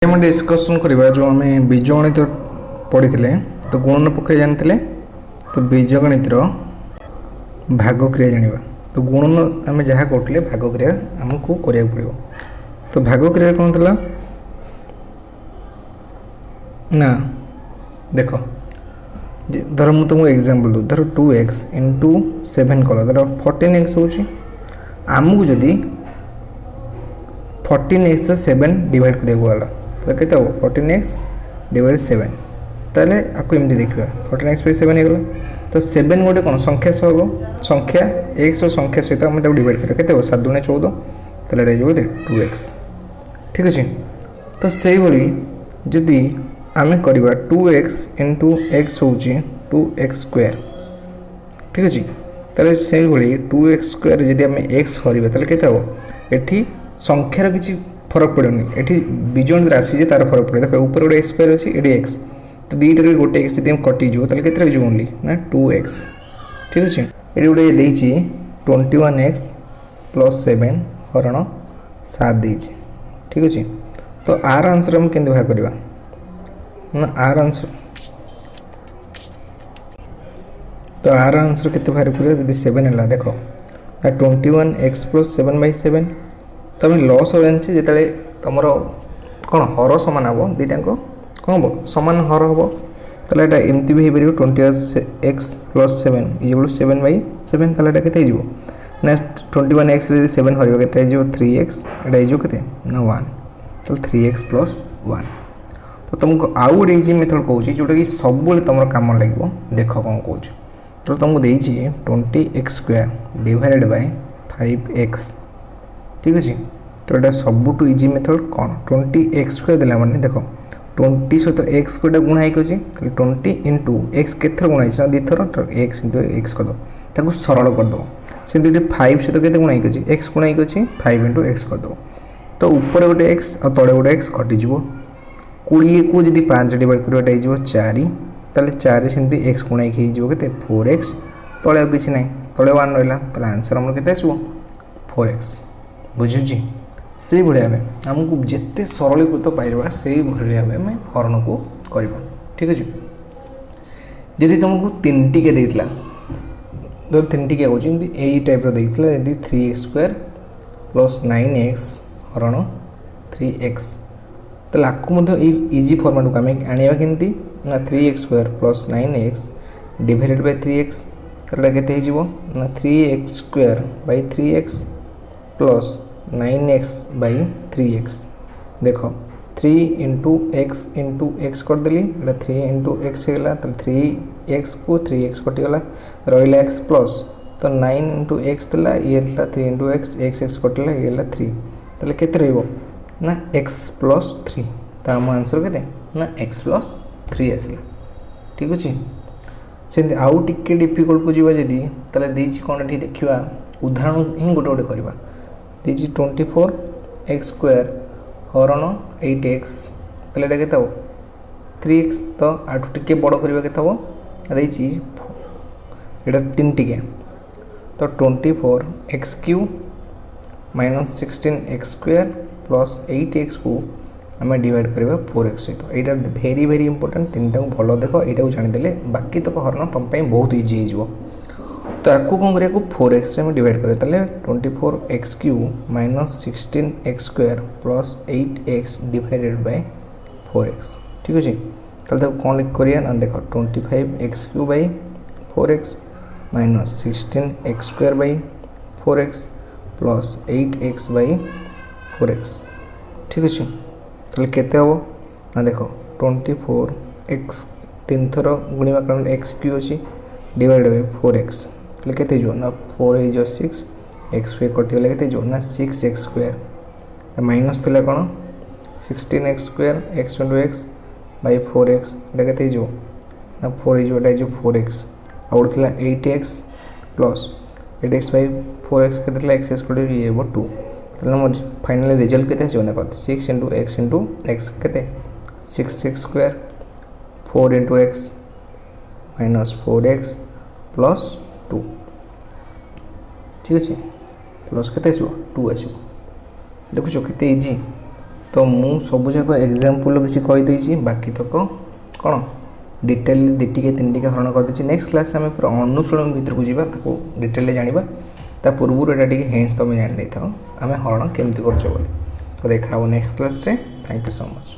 हम डिस्कसन करवा जो आम बीजगणित पढ़ी तो गुणन प्रक्रिया जानते तो बीजगणित भाग क्रिया जाना तो गुणन आम जहाँ करते भाग क्रिया आमको करा पड़ो तो भाग क्रिया कौन था ना देख धर मुझे तुमको एग्जांपल दूँ धर 2x इंटू 7 कल धर 14x हो आमको जदि 14x से 7 डिवाइड करा तो कैसे हम 14x डिवाइड 7 ताले आपको एमती देखा 14x पे 7 होगा तो 7 गोटे कौन संख्या सह संख्या x और संख्या सहित आम डिवाइड करा के 7 दूने 14 ताले ये 2x ठीक अच्छे तो से जदि आम करवा 2x इंटू x हूँ 2x स्क्वायर ठीक अच्छे ताले से 2x स्क्वायर जदि आम x हरवा ताले केते हम एठी संख्यार किसी फरक पड़ोनी ये बीजगणित राशि जे तार फरक पड़े देख ऊपर गोटे एक्स स्क्वायर अच्छी ये एक्स तो दुईटर गोटे एक्स यदि कटिज के ओनली ना 2x ठीक अच्छे ये गोटे देती 21x प्लस 7 हरण 7 देती ठीक अच्छे तो आर आंसर हम केंद्र बाहर करवा ना आर आंसर तो आर आंसर के बाहर कर 7 है देख ना 21x प्लस 7/7 तो आम लस जानचे जिते तुम कौन हर सामान हम दुईटा कौन हम सामान हर हम तो यहाँ एमती भी हो पार 20x प्लस 7 = 7/7 तो यहाँ के ना 21x 7 हर के 3x यहाँ के ना 1 तो 3x प्लस 1 तो तुमको आउ गोटे इजी मेथड कौन जोटा कि सब तुम कम लगे देख कौन कौन तो तुमको देती 20x square divided by 5x ठीक अच्छे तो यहाँ सबुठ इजी मेथड कौन 20x स्क्वायर देला माने देख 20 सहित x को गुणा हो 20 इंटू एक्स के गुणा ना दी थर तो x इंटू एक्स करद सरल करद से 5 सहित के गुणा हो एक्स गुणा हो 5 इंटू एक्स करद तो ऊपर गोटे एक्स और तले गोटे एक्स कटिज 20 को जब 5 डिवाइड कर 4 ताले 4 से एक्स गुणा हो 4x तले किसी ना तले 1 रहा आंसर आम के 4x बुझुची से भाया आमको जिते सरलीकृत पाइबा से भाया आम हरण को करवा ठीक अच्छे जदि तुमको 3 टिके देता धर 3 टिके कौन यही टाइप देता यदि 3x स्क्वायर प्लस 9x हरण 3x तो आपको इजी फॉर्मेट को आम आने केमती ना 3x square plus 9x divided by 3x तो के ना 3x square by 3x plus 9x bye 3x देख 3 इंटू एक्स करदेली 3 इंटू एक्स होगा तो 3x को 3x कटिगला रहा x प्लस तो 9 इंटू एक्स देला ये 3 इंटू एक्स कटिला ये 3 तो के ना x प्लस 3 तो आम आंसर के ना x प्लस 3 आसला ठीक अच्छे से आउ टिके डिफिकल्ट को जीवा जदि ताले देछि कोन एठी देखिबा उदाहरण ही गोटे गोटे करबा देछि 24x स्क्वायर हरण 8x ताले एटा केते 3x तो आठु टिके बड़ करबा केते हो देछि एटा 3 टिके तो 24x cube minus 16x square plus 8x को आम डिवाइड करवा 4x सहित यहाँ भेरी भेरी इंपोर्टेंट 3टा को भल देख यहाँ जानीदे बाकी तक हरण तुम बहुत इजी हो तो आपको कौन करा 4x में डिवाइड करें 24x cube minus 16x square plus 8x divided by 4x ठीक अच्छे तो कौन लिख करिया ना देख 25x cube by 4x minus 16x square by 4x plus 8x by 4x ठीक अच्छे तो केते हम ना देख 24x 3 थर गुणा कारण x क्यू अच्छी डिवाइड बाय 4x तो के ना 4 हो 6 एक्स स्क्वायर कटिगला के ना 6x स्क्वायर माइनस थी कौन 16x square x into x by 4x यहाँ के ना 4 हो 4x आउ थी 8x प्लस 8x बै 4x के एक्स कट ये 2 तो फाइनल रिजल्ट के 6 इंटू एक्स के 6x square 4 into x minus 4x plus 2 ठीक अच्छे प्लस के 2 आसो देखुच के इजी तो मु सबुजाक एग्जाम्पल किसी कहीदे बाकी तक कौन डिटेल दिटिके तीन टिके हरण करदे। नेक्स्ट क्लास आम पूरा अनुशीलन भितर को जावा डिटेल जाना ता पूर्व एटा टिके हिंट्स तुम जान दे था आम हरण केमती कर। तो देखा नेक्स्ट क्लास रे। Thank you so much.